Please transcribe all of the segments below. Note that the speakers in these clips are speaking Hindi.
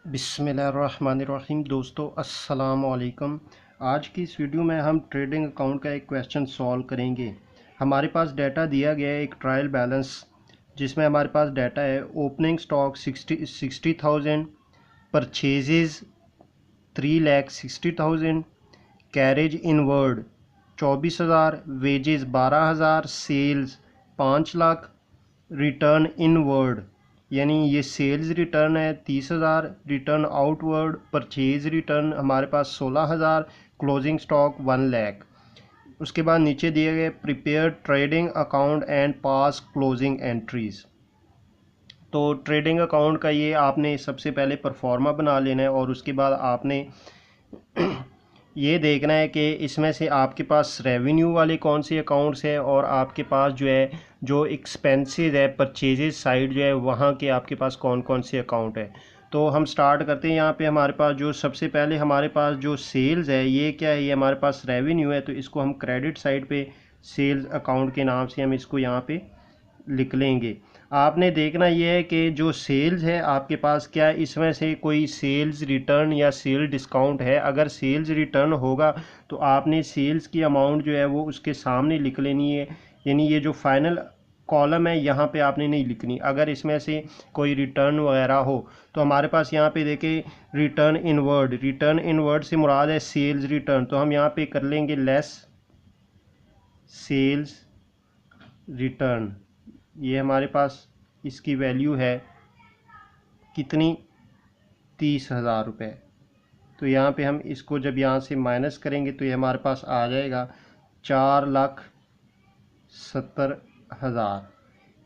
बिस्मिल्लाहिर्रहमानिर्रहीम। दोस्तों अस्सलाम वालेकुम। आज की इस वीडियो में हम ट्रेडिंग अकाउंट का एक क्वेश्चन सॉल्व करेंगे। हमारे पास डाटा दिया गया है एक ट्रायल बैलेंस, जिसमें हमारे पास डाटा है opening stock 60,000, purchases 3,60,000, carriage inward 24,000, wages 12,000, sales 5 lakh, return inward यानी ये सेल्स रिटर्न है 30,000, रिटर्न आउटवर्ड परचेज रिटर्न हमारे पास 16,000, क्लोजिंग स्टॉक 1 लाख। उसके बाद नीचे दिए गए prepare trading account and pass closing entries. तो ट्रेडिंग अकाउंट का ये आपने सबसे पहले परफॉर्मा बना लेना है और उसके बाद आपने ये देखना है कि इसमें से आपके पास रेवेन्यू वाले कौन से अकाउंट्स है और आपके पास जो है जो एक्सपेंसेस है परचेजेस साइड जो है वहाँ के आपके पास कौन कौन से अकाउंट है। तो हम स्टार्ट करते हैं। यहाँ पे हमारे पास जो सबसे पहले हमारे पास जो सेल्स है ये क्या है, ये हमारे पास रेवेन्यू है, तो इसको हम क्रेडिट साइड पे सेल्स अकाउंट के नाम से हम इसको यहाँ पे लिख लेंगे। आपने देखना ये है कि जो सेल्स है आपके पास क्या इसमें से कोई सेल्स रिटर्न या सेल डिस्काउंट है। अगर सेल्स रिटर्न होगा तो आपने सेल्स की अमाउंट जो है वो उसके सामने लिख लेनी है, यानी ये जो फाइनल कॉलम है यहाँ पे आपने नहीं लिखनी। अगर इसमें से कोई रिटर्न वगैरह हो तो हमारे पास यहाँ पे देखें रिटर्न इनवर्ड से मुराद है सेल्स रिटर्न, तो हम यहाँ पे कर लेंगे लेस सेल्स रिटर्न। ये हमारे पास इसकी वैल्यू है कितनी, 30,000 रुपये। तो यहाँ पे हम इसको जब यहाँ से माइनस करेंगे तो ये हमारे पास आ जाएगा 4,70,000।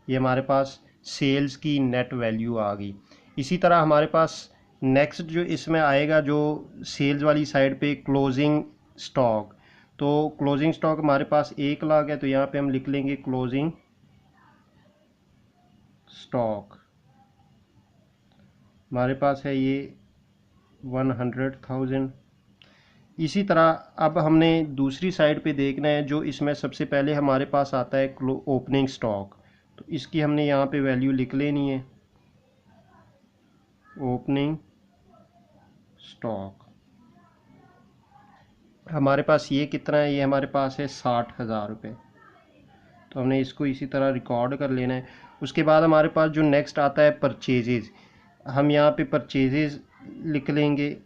ये हमारे पास सेल्स की नेट वैल्यू आ गई। इसी तरह हमारे पास नेक्स्ट जो इसमें आएगा जो सेल्स वाली साइड पे क्लोजिंग स्टॉक, तो क्लोजिंग स्टॉक हमारे पास 1 लाख है, तो यहाँ पे हम लिख लेंगे क्लोजिंग स्टॉक हमारे पास है ये 100,000। इसी तरह अब हमने दूसरी साइड पे देखना है जो इसमें सबसे पहले हमारे पास आता है ओपनिंग स्टॉक, तो इसकी हमने यहाँ पे वैल्यू लिख लेनी है ओपनिंग स्टॉक। हमारे पास ये कितना है, ये हमारे पास है 60,000 रुपये, तो हमने इसको इसी तरह रिकॉर्ड कर लेना है। उसके बाद हमारे पास जो नेक्स्ट आता है परचेजेज, हम यहाँ पे परचेजेज लिख लेंगे।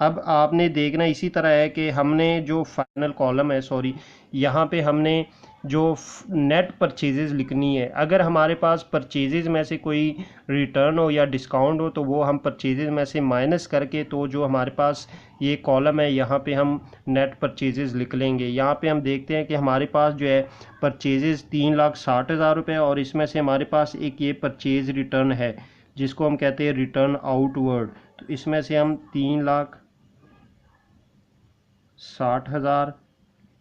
अब आपने देखना इसी तरह है कि हमने जो फाइनल कॉलम है, सॉरी, यहाँ पे हमने जो नेट परचेजेज लिखनी है। अगर हमारे पास परचेजेज में से कोई रिटर्न हो या डिस्काउंट हो तो वो हम परचेजेज में से माइनस करके, तो जो हमारे पास ये कॉलम है यहाँ पे हम नेट परचेजेज लिख लेंगे। यहाँ पे हम देखते हैं कि हमारे पास जो है परचेजेज 3,60,000 रुपये और इसमें से हमारे पास एक ये परचेज रिटर्न है जिसको हम कहते हैं रिटर्न आउटवर्ड, तो इसमें से हम 3,60,000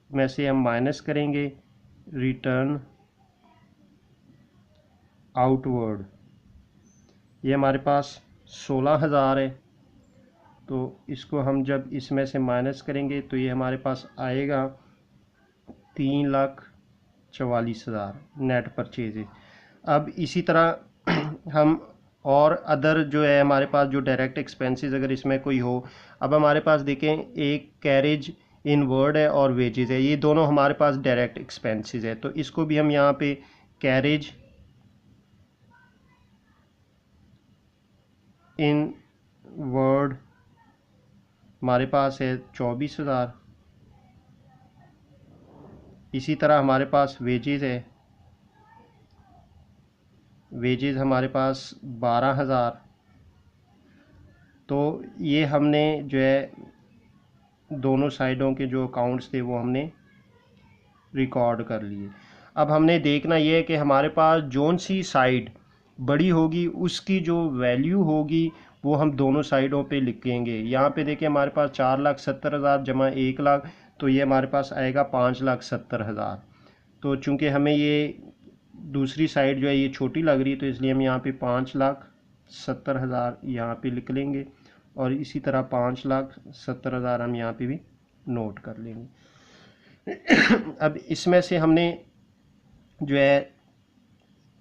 में से हम माइनस करेंगे रिटर्न आउटवर्ड। ये हमारे पास 16,000 है, तो इसको हम जब इसमें से माइनस करेंगे तो ये हमारे पास आएगा 3,44,000 नेट परचेज। अब इसी तरह हम और अदर जो है हमारे पास जो डायरेक्ट एक्सपेंसेस अगर इसमें कोई हो, अब हमारे पास देखें एक कैरेज इनवर्ड है और वेजेस है, ये दोनों हमारे पास डायरेक्ट एक्सपेंसेस है, तो इसको भी हम यहाँ पे कैरेज इनवर्ड हमारे पास है 24,000। इसी तरह हमारे पास वेजेस है, वेजेस हमारे पास 12,000। तो ये हमने जो है दोनों साइडों के जो अकाउंट्स थे वो हमने रिकॉर्ड कर लिए। अब हमने देखना ये है कि हमारे पास जोन सी साइड बड़ी होगी उसकी जो वैल्यू होगी वो हम दोनों साइडों पे लिखेंगे। यहाँ पे देखिए हमारे पास 4,70,000 जमा 1 लाख, तो ये हमारे पास आएगा 5,70,000। तो चूँकि हमें ये दूसरी साइड जो है ये छोटी लग रही है तो इसलिए हम यहाँ पे 5,70,000 यहाँ पे लिख लेंगे और इसी तरह 5,70,000 हम यहाँ पे भी नोट कर लेंगे। अब इसमें से हमने जो है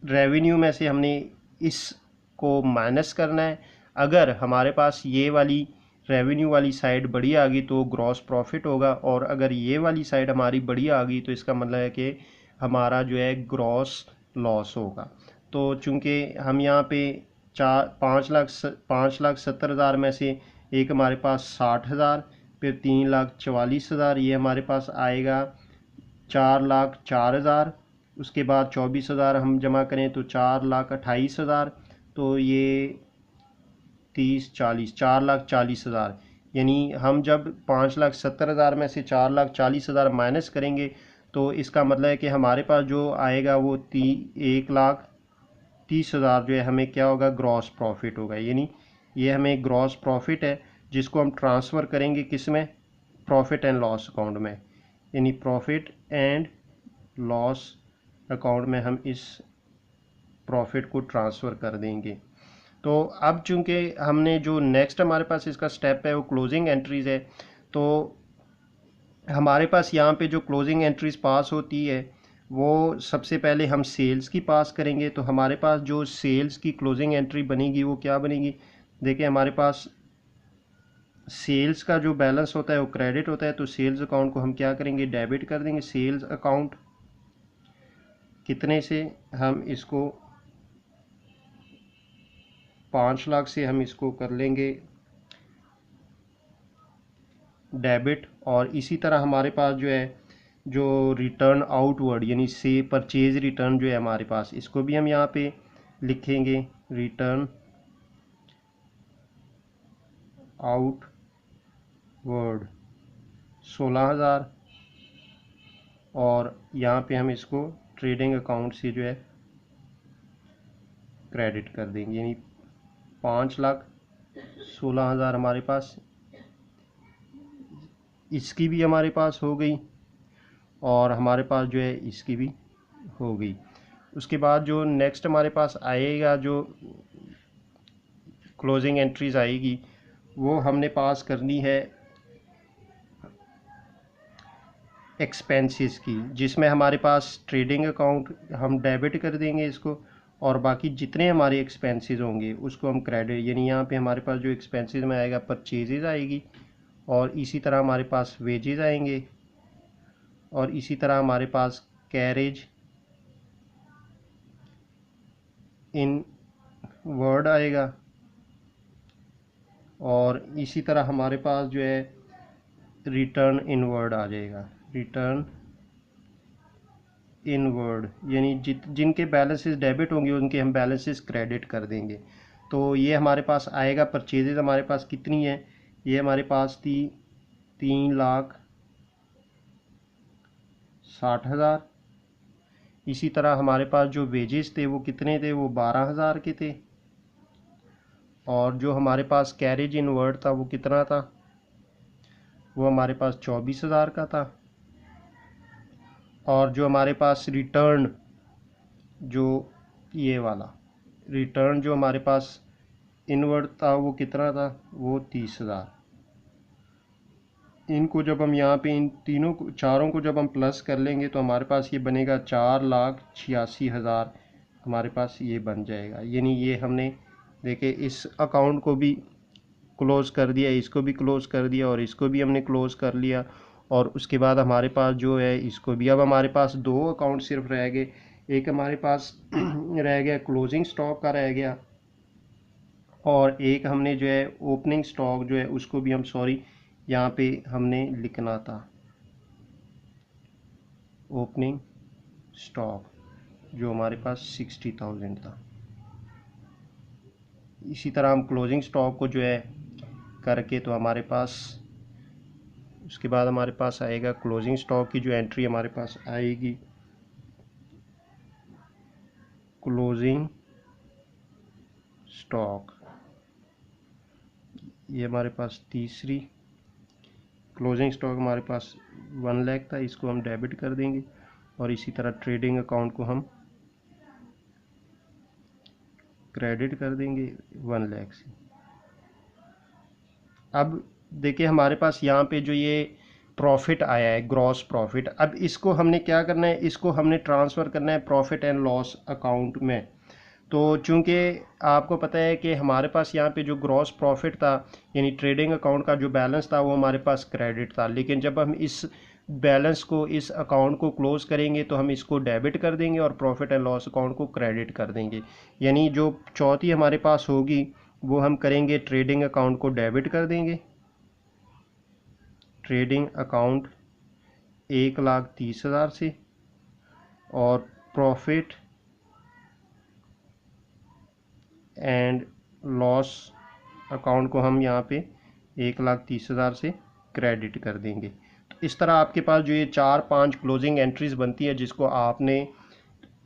रेवेन्यू में से हमने इस को माइनस करना है। अगर हमारे पास ये वाली रेवेन्यू वाली साइड बड़ी आ गई तो ग्रॉस प्रॉफिट होगा, और अगर ये वाली साइड हमारी बड़ी आ गई तो इसका मतलब है कि हमारा जो है ग्रॉस लॉस होगा। तो चूंकि हम यहाँ पे 5,70,000 में से एक हमारे पास 60,000, फिर 3,44,000, ये हमारे पास आएगा 4,04,000। उसके बाद 24,000 हम जमा करें तो 4,28,000, तो ये 30,40 4,40,000। यानी हम जब 5,70,000 में से 4,40,000 माइनस करेंगे तो इसका मतलब है कि हमारे पास जो आएगा वो 1,30,000 जो है हमें क्या होगा, ग्रॉस प्रॉफिट होगा। यानी ये हमें ग्रॉस प्रॉफिट है जिसको हम ट्रांसफ़र करेंगे किस में, प्रॉफिट एंड लॉस अकाउंट में। यानी प्रॉफिट एंड लॉस अकाउंट में हम इस प्रॉफिट को ट्रांसफ़र कर देंगे। तो अब चूंकि हमने जो नेक्स्ट हमारे पास इसका स्टेप है वो क्लोजिंग एंट्रीज़ है, तो हमारे पास यहाँ पे जो क्लोजिंग एंट्रीज़ पास होती है वो सबसे पहले हम सेल्स की पास करेंगे। तो हमारे पास जो सेल्स की क्लोजिंग एंट्री बनेगी वो क्या बनेगी, देखिए हमारे पास सेल्स का जो बैलेंस होता है वो क्रेडिट होता है, तो सेल्स अकाउंट को हम क्या करेंगे, डेबिट कर देंगे। सेल्स अकाउंट कितने से, हम इसको 5 लाख से हम इसको कर लेंगे डेबिट। और इसी तरह हमारे पास जो है जो रिटर्न आउटवर्ड यानी से परचेज रिटर्न जो है हमारे पास, इसको भी हम यहाँ पे लिखेंगे रिटर्न आउटवर्ड 16,000, और यहाँ पे हम इसको ट्रेडिंग अकाउंट से जो है क्रेडिट कर देंगे। यानी 5,16,000 हमारे पास, इसकी भी हमारे पास हो गई और हमारे पास जो है इसकी भी हो गई। उसके बाद जो नेक्स्ट हमारे पास आएगा, जो क्लोजिंग एंट्रीज आएगी वो हमने पास करनी है एक्सपेंसेस की, जिसमें हमारे पास ट्रेडिंग अकाउंट हम डेबिट कर देंगे इसको, और बाकी जितने हमारे एक्सपेंसेस होंगे उसको हम क्रेडिट, यानी यहाँ पे हमारे पास जो एक्सपेंसेस में आएगा परचेजेज आएगी, और इसी तरह हमारे पास वेजेस आएंगे, और इसी तरह हमारे पास कैरेज इन वर्ड आएगा, और इसी तरह हमारे पास जो है रिटर्न इन वर्ड आ जाएगा। रिटर्न इन वर्ड यानी जिनके बैलेंसेस डेबिट होंगे उनके हम बैलेंसेस क्रेडिट कर देंगे। तो ये हमारे पास आएगा। परचेजेज हमारे पास कितनी है, ये हमारे पास थी 3,60,000। इसी तरह हमारे पास जो वेजेस थे वो कितने थे, वो 12,000 के थे, और जो हमारे पास कैरेज इन वर्ड था वो कितना था, वो हमारे पास 24,000 का था। और जो हमारे पास रिटर्न, जो ये वाला रिटर्न जो हमारे पास इनवर्ड था वो कितना था, वो 30,000। इनको जब हम यहाँ पे इन तीनों को, चारों को जब हम प्लस कर लेंगे तो हमारे पास ये बनेगा 4,86,000 हमारे पास ये बन जाएगा। यानी ये हमने देखे इस अकाउंट को भी क्लोज़ कर दिया, इसको भी क्लोज़ कर दिया, और इसको भी हमने क्लोज़ कर लिया। और उसके बाद हमारे पास जो है इसको भी, अब हमारे पास 2 अकाउंट सिर्फ रह गए। एक हमारे पास रह गया क्लोजिंग स्टॉक का रह गया, और एक हमने जो है ओपनिंग स्टॉक जो है उसको भी हम, सॉरी यहाँ पे हमने लिखना था ओपनिंग स्टॉक जो हमारे पास 60,000 था। इसी तरह हम क्लोजिंग स्टॉक को जो है करके, तो हमारे पास उसके बाद हमारे पास आएगा क्लोजिंग स्टॉक की जो एंट्री हमारे पास आएगी, क्लोजिंग स्टॉक, ये हमारे पास तीसरी क्लोजिंग स्टॉक हमारे पास 1 लाख था, इसको हम डेबिट कर देंगे, और इसी तरह ट्रेडिंग अकाउंट को हम क्रेडिट कर देंगे 1 लाख से। अब देखिए हमारे पास यहाँ पे जो ये प्रॉफिट आया है ग्रॉस प्रॉफिट, अब इसको हमने क्या करना है, इसको हमने ट्रांसफ़र करना है प्रॉफिट एंड लॉस अकाउंट में। तो चूंकि आपको पता है कि हमारे पास यहाँ पे जो ग्रॉस प्रॉफिट था यानी ट्रेडिंग अकाउंट का जो बैलेंस था वो हमारे पास क्रेडिट था, लेकिन जब हम इस बैलेंस को, इस अकाउंट को क्लोज करेंगे तो हम इसको डेबिट कर देंगे और प्रॉफिट एंड लॉस अकाउंट को क्रेडिट कर देंगे। यानी जो चौथी हमारे पास होगी वो हम करेंगे ट्रेडिंग अकाउंट को डेबिट कर देंगे। ट्रेडिंग अकाउंट 1,30,000 से, और प्रॉफिट एंड लॉस अकाउंट को हम यहाँ पे 1,30,000 से क्रेडिट कर देंगे। तो इस तरह आपके पास जो ये 4-5 क्लोजिंग एंट्रीज बनती है जिसको आपने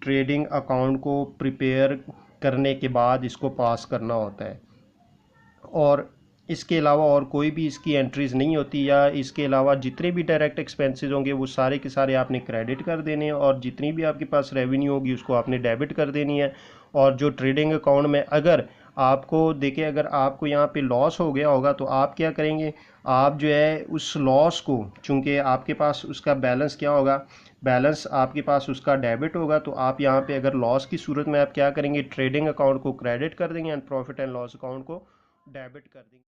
ट्रेडिंग अकाउंट को प्रिपेयर करने के बाद इसको पास करना होता है, और इसके अलावा और कोई भी इसकी एंट्रीज़ नहीं होती, या इसके अलावा जितने भी डायरेक्ट एक्सपेंसेस होंगे वो सारे के सारे आपने क्रेडिट कर देने हैं, और जितनी भी आपके पास रेवेन्यू होगी उसको आपने डेबिट कर देनी है। और जो ट्रेडिंग अकाउंट में अगर आपको देखिए, अगर आपको यहाँ पे लॉस हो गया होगा तो आप क्या करेंगे, आप जो है उस लॉस को, चूँकि आपके पास उसका बैलेंस क्या होगा, बैलेंस आपके पास उसका डेबिट होगा, तो आप यहाँ पे अगर लॉस की सूरत में आप क्या करेंगे, ट्रेडिंग अकाउंट को क्रेडिट कर देंगे and profit and loss account को डेबिट कर देंगे।